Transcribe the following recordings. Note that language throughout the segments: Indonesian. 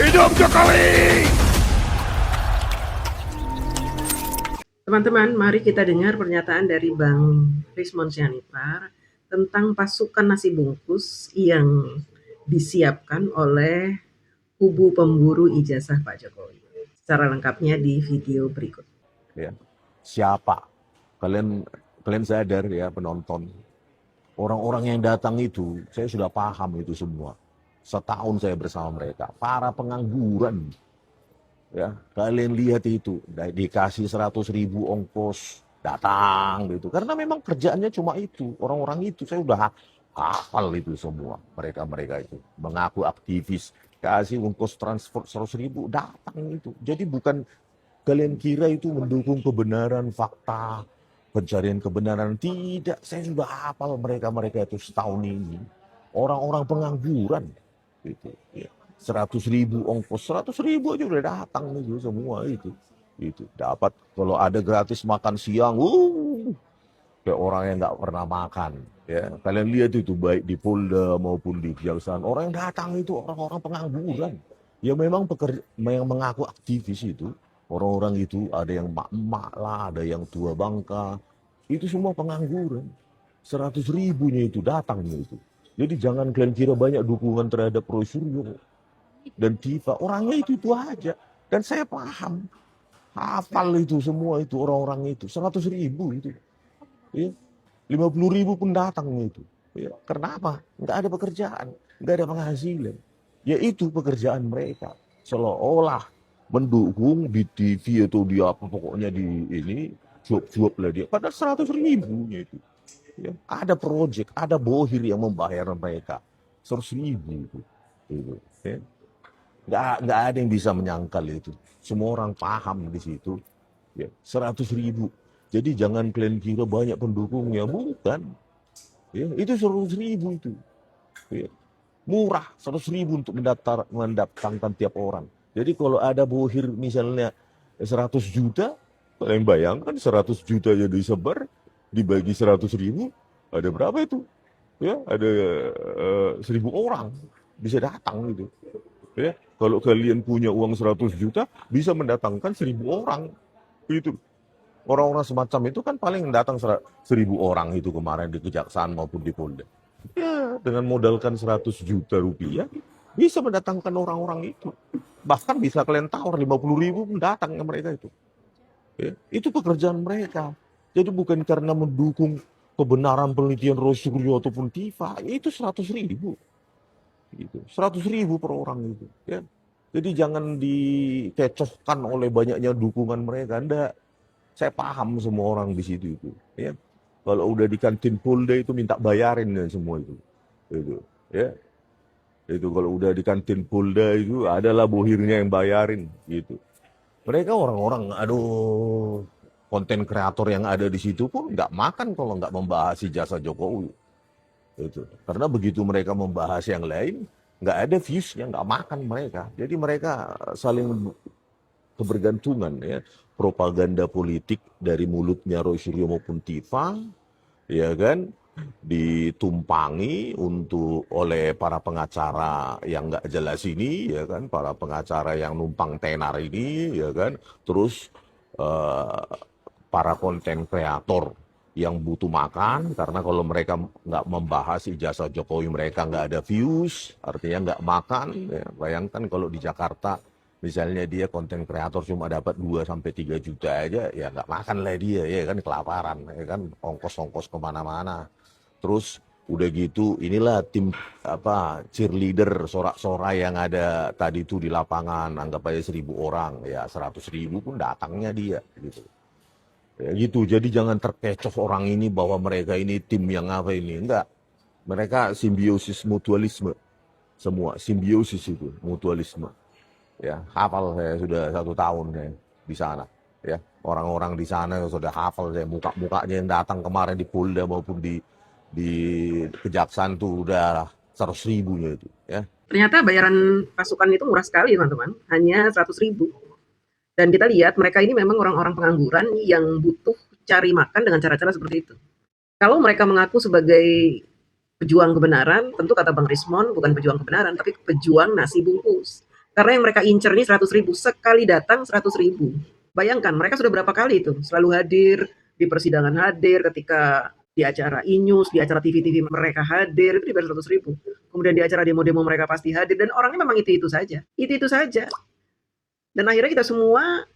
Hidup Jokowi! Teman-teman, mari kita dengar pernyataan dari Bang Rismon Sianipar tentang pasukan nasi bungkus yang disiapkan oleh kubu pemburu ijazah Pak Jokowi. Secara lengkapnya di video berikut. Ya. Siapa? Kalian sadar ya penonton. Orang-orang yang datang itu, saya sudah paham itu semua. Setahun saya bersama mereka. Para pengangguran. Ya, kalian lihat itu, dikasih 100.000 ongkos datang gitu. Karena memang kerjaannya cuma itu, orang-orang itu saya udah hafal itu semua. Mereka itu mengaku aktivis, kasih ongkos transport 100.000 datang itu. Jadi bukan kalian kira itu mendukung kebenaran, fakta, pencarian kebenaran. Tidak, saya sudah hafal mereka itu setahun ini. Orang-orang pengangguran gitu. Ya. 100.000 ongkos, 100.000 aja udah datang itu semua itu dapat kalau ada gratis makan siang, kayak orang yang nggak pernah makan. Ya, kalian lihat itu baik di Polda maupun di Kejaksaan, orang yang datang itu orang-orang pengangguran. Ya memang pekerja, yang mengaku aktivis itu, orang-orang itu ada yang emak-emak lah, ada yang tua bangka, itu semua pengangguran. 100.000-nya itu datangnya itu. Jadi jangan kalian kira banyak dukungan terhadap Roy Suryo dan Tifa, orangnya itu aja. Dan saya paham, hafal itu semua itu orang-orang itu, 100.000 itu. Ya. 50.000 pun datang itu. Ya. Karena apa? Nggak ada pekerjaan, nggak ada penghasilan. Ya itu pekerjaan mereka. Seolah-olah mendukung di TV atau di apa pokoknya di ini suap-suap lah dia. Padahal 100.000-nya itu. Ya. Ada proyek, ada bohir yang membayar mereka 100.000 itu. Itu. Ya. Nggak ada yang bisa menyangkal itu. Semua orang paham di situ. Ya, 100.000. Jadi jangan kalian kira banyak pendukungnya, bukan. Ya, itu 100.000 itu. Ya. Murah 100.000 untuk mendatangkan tiap orang. Jadi kalau ada bohir misalnya 100 juta, kalian bayangkan 100 juta jadi disebar, dibagi 100.000, ada berapa itu? Ya, ada 1.000 orang bisa datang gitu. Ya, kalau kalian punya uang 100 juta, bisa mendatangkan 1.000 orang. Itu. Orang-orang semacam itu kan paling datang 1.000 orang itu kemarin di Kejaksaan maupun di Polda. Ya, dengan modalkan 100 juta rupiah, bisa mendatangkan orang-orang itu. Bahkan bisa kalian tawar 50.000 pun datang ke mereka itu. Ya, itu pekerjaan mereka. Jadi bukan karena mendukung kebenaran penelitian Roy Suryo ataupun Tifa, itu 100.000. Gitu. 100.000 per orang itu. Ya. Jadi jangan dikecohkan oleh banyaknya dukungan mereka. Enggak. Saya paham semua orang di situ itu. Ya. Kalau udah di kantin Polda itu minta bayarin ya semua itu. Itu. Ya. Itu kalau udah di kantin Polda itu adalah bohirnya yang bayarin gitu. Mereka orang-orang, aduh, konten kreator yang ada di situ pun nggak makan kalau nggak membahas jasa Jokowi. Itu. Karena begitu mereka membahas yang lain, nggak ada viewsnya, nggak makan mereka. Jadi mereka saling kebergantungan ya. Propaganda politik dari mulutnya Roy Suryo maupun Tifa, ya kan, ditumpangi untuk oleh para pengacara yang nggak jelas ini, ya kan, para pengacara yang numpang tenar ini, ya kan, terus eh, para konten kreator yang butuh makan karena kalau mereka nggak membahas ijazah Jokowi mereka nggak ada views, artinya nggak makan. Ya. Bayangkan kalau di Jakarta misalnya dia konten kreator cuma dapat 2 sampai 3 juta aja, ya nggak makan lah dia, ya kan kelaparan, ya kan ongkos-ongkos kemana-mana. Terus udah gitu inilah tim apa cheerleader sorak-sorai yang ada tadi tuh di lapangan, anggap aja 1.000 orang, ya 100.000 pun datangnya dia gitu. Ya gitu, jadi jangan terkecoh orang ini bahwa mereka ini tim yang apa ini. Enggak, mereka simbiosis mutualisme. Semua simbiosis itu, mutualisme. Ya, hafal saya sudah 1 tahun saya di sana. Ya, orang-orang di sana sudah hafal saya, muka-mukanya yang datang kemarin di Polda maupun di Kejaksaan tuh udah 100.000-nya itu. Ya. Ternyata bayaran pasukan itu murah sekali, teman-teman. Hanya 100.000. Dan kita lihat mereka ini memang orang-orang pengangguran yang butuh cari makan dengan cara-cara seperti itu. Kalau mereka mengaku sebagai pejuang kebenaran, tentu kata Bang Rismon bukan pejuang kebenaran, tapi pejuang nasi bungkus. Karena yang mereka incer ini 100.000, sekali datang 100.000. Bayangkan mereka sudah berapa kali itu selalu hadir di persidangan, hadir ketika di acara e-news, di acara TV-TV mereka hadir, itu dibayar 100.000. Kemudian di acara demo-demo mereka pasti hadir, dan orangnya memang itu-itu saja. Itu-itu saja. Dan akhirnya kita semua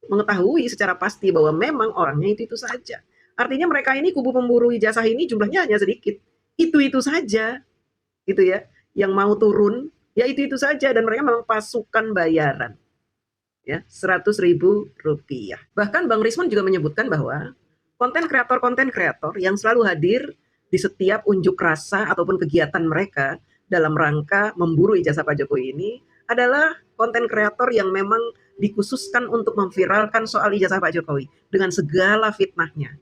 mengetahui secara pasti bahwa memang orangnya itu-itu saja. Artinya mereka ini, kubu pemburu ijazah ini jumlahnya hanya sedikit. Itu-itu saja. Gitu ya. Yang mau turun, ya itu-itu saja. Dan mereka memang pasukan bayaran. Ya, 100.000 rupiah. Bahkan Bang Rismon juga menyebutkan bahwa konten kreator yang selalu hadir di setiap unjuk rasa ataupun kegiatan mereka dalam rangka memburu ijazah Pak Jokowi ini adalah konten kreator yang memang dikhususkan untuk memviralkan soal ijazah Pak Jokowi dengan segala fitnahnya.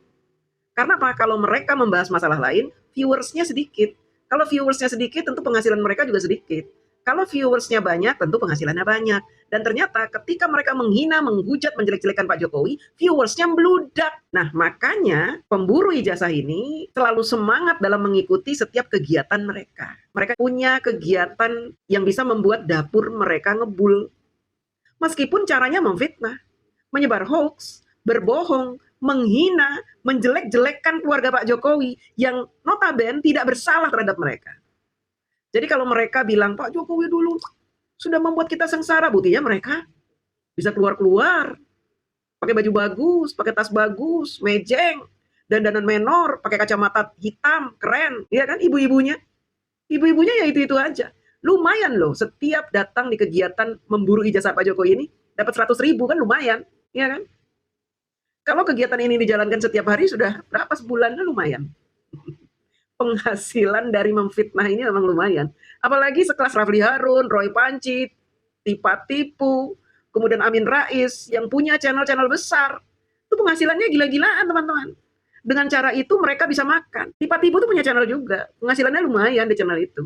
Karena apa? Kalau mereka membahas masalah lain, viewersnya sedikit. Kalau viewersnya sedikit, tentu penghasilan mereka juga sedikit. Kalau viewersnya banyak, tentu penghasilannya banyak. Dan ternyata ketika mereka menghina, menghujat, menjelek-jelekan Pak Jokowi, viewersnya meludak. Nah, makanya pemburu ijazah ini selalu semangat dalam mengikuti setiap kegiatan mereka. Mereka punya kegiatan yang bisa membuat dapur mereka ngebul. Meskipun caranya memfitnah, menyebar hoax, berbohong, menghina, menjelek-jelekkan keluarga Pak Jokowi yang notabene tidak bersalah terhadap mereka. Jadi kalau mereka bilang Pak Jokowi dulu sudah membuat kita sengsara, buktinya mereka bisa keluar-keluar, pakai baju bagus, pakai tas bagus, mejeng, dandanan menor, pakai kacamata hitam, keren, ya kan ibu-ibunya ya itu aja. Lumayan loh, setiap datang di kegiatan memburu ijazah Pak Jokowi ini dapat 100.000 kan lumayan, ya kan? Kalau kegiatan ini dijalankan setiap hari sudah berapa sebulannya lumayan. Penghasilan dari memfitnah ini memang lumayan. Apalagi sekelas Rafli Harun, Roy Panci, Tipa Tipu, kemudian Amin Rais yang punya channel-channel besar. Itu penghasilannya gila-gilaan teman-teman. Dengan cara itu mereka bisa makan. Tipa Tipu tuh punya channel juga. Penghasilannya lumayan di channel itu.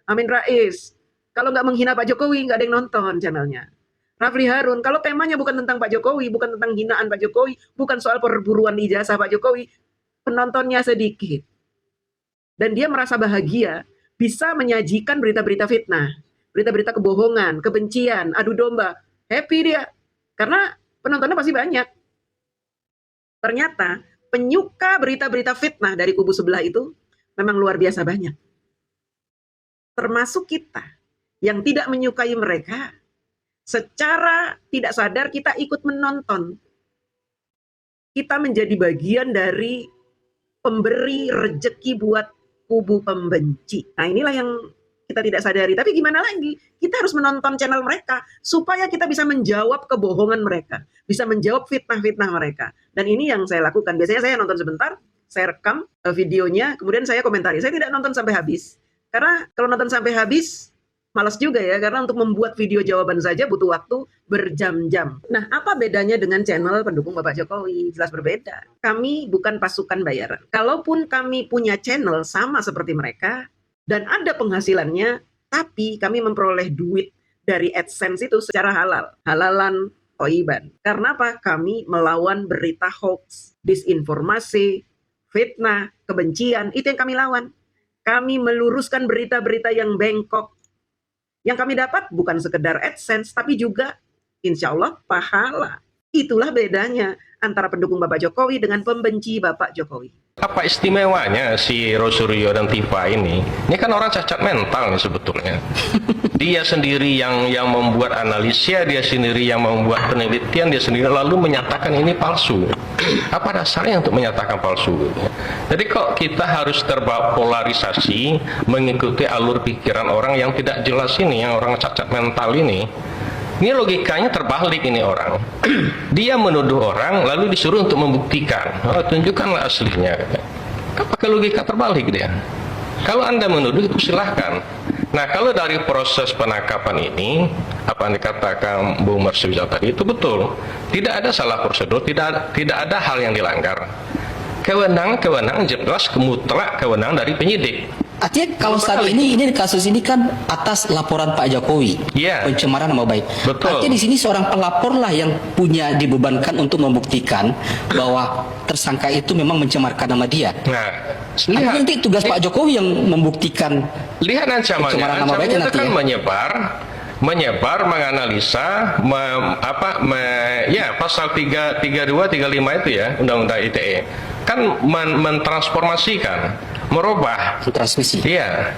Amin Rais, kalau nggak menghina Pak Jokowi, nggak ada yang nonton channelnya. Rafli Harun, kalau temanya bukan tentang Pak Jokowi, bukan tentang hinaan Pak Jokowi, bukan soal perburuan ijazah Pak Jokowi, penontonnya sedikit. Dan dia merasa bahagia bisa menyajikan berita-berita fitnah, berita-berita kebohongan, kebencian, adu domba. Happy dia. Karena penontonnya pasti banyak. Ternyata penyuka berita-berita fitnah dari kubu sebelah itu memang luar biasa banyak. Termasuk kita yang tidak menyukai mereka, secara tidak sadar kita ikut menonton. Kita menjadi bagian dari pemberi rejeki buat kubu pembenci. Nah inilah yang kita tidak sadari. Tapi gimana lagi? Kita harus menonton channel mereka supaya kita bisa menjawab kebohongan mereka, bisa menjawab fitnah-fitnah mereka. Dan ini yang saya lakukan. Biasanya saya nonton sebentar, saya rekam videonya, kemudian saya komentari. Saya tidak nonton sampai habis. Karena kalau nonton sampai habis, malas juga ya, karena untuk membuat video jawaban saja butuh waktu berjam-jam. Nah, apa bedanya dengan channel pendukung Bapak Jokowi? Jelas berbeda. Kami bukan pasukan bayaran. Kalaupun kami punya channel sama seperti mereka, dan ada penghasilannya, tapi kami memperoleh duit dari AdSense itu secara halal. Halalan toiban. Karena apa? Kami melawan berita hoax, disinformasi, fitnah, kebencian. Itu yang kami lawan. Kami meluruskan berita-berita yang bengkok. Yang kami dapat bukan sekedar AdSense, tapi juga insya Allah pahala. Itulah bedanya antara pendukung Bapak Jokowi dengan pembenci Bapak Jokowi. Apa istimewanya si Rosuryo dan Tifa ini? Ini kan orang cacat mental nih sebetulnya. Dia sendiri yang membuat analisnya, dia sendiri yang membuat penelitian, dia sendiri lalu menyatakan ini palsu. Apa dasarnya untuk menyatakan palsu? Jadi kok kita harus terbawa polarisasi mengikuti alur pikiran orang yang tidak jelas ini, yang orang cacat mental ini? Ini logikanya terbalik ini orang. Dia menuduh orang lalu disuruh untuk membuktikan. Oh, tunjukkanlah aslinya. Kan pakai logika terbalik dia. Kalau Anda menuduh itu silahkan. Nah, kalau dari proses penangkapan ini, apa yang dikatakan Bu Mersuza tadi itu betul. Tidak ada salah prosedur, tidak ada hal yang dilanggar. Kewenangan jelas mutlak kewenangan dari penyidik. Artinya kalau saat ini kasus ini kan atas laporan Pak Jokowi, pencemaran nama baik. Betul. Artinya di sini seorang pelapor lah yang punya dibebankan untuk membuktikan bahwa tersangka itu memang mencemarkan nama dia. Nah, lihat, nanti tugas Pak Jokowi yang membuktikan. Lihat ancamannya. Pencemaran nama baik Ancamannya nanti kan ya. menyebar menyebar, menganalisa, pasal 332, 35 itu ya, Undang-Undang ITE, kan mentransformasikan, merubah. Transmisi. Iya,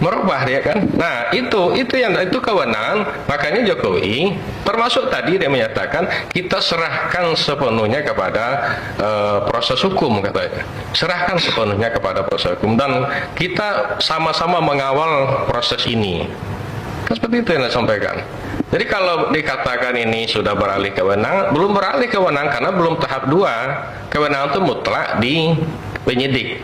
merubah dia kan. Nah itu kewenangan. Makanya Jokowi termasuk tadi dia menyatakan kita serahkan sepenuhnya kepada proses hukum, katanya. Serahkan sepenuhnya kepada proses hukum dan kita sama-sama mengawal proses ini. Kan seperti itu yang saya sampaikan. Jadi kalau dikatakan ini sudah beralih kewenangan, belum beralih kewenangan karena belum tahap 2. Kewenangan itu mutlak di penyidik.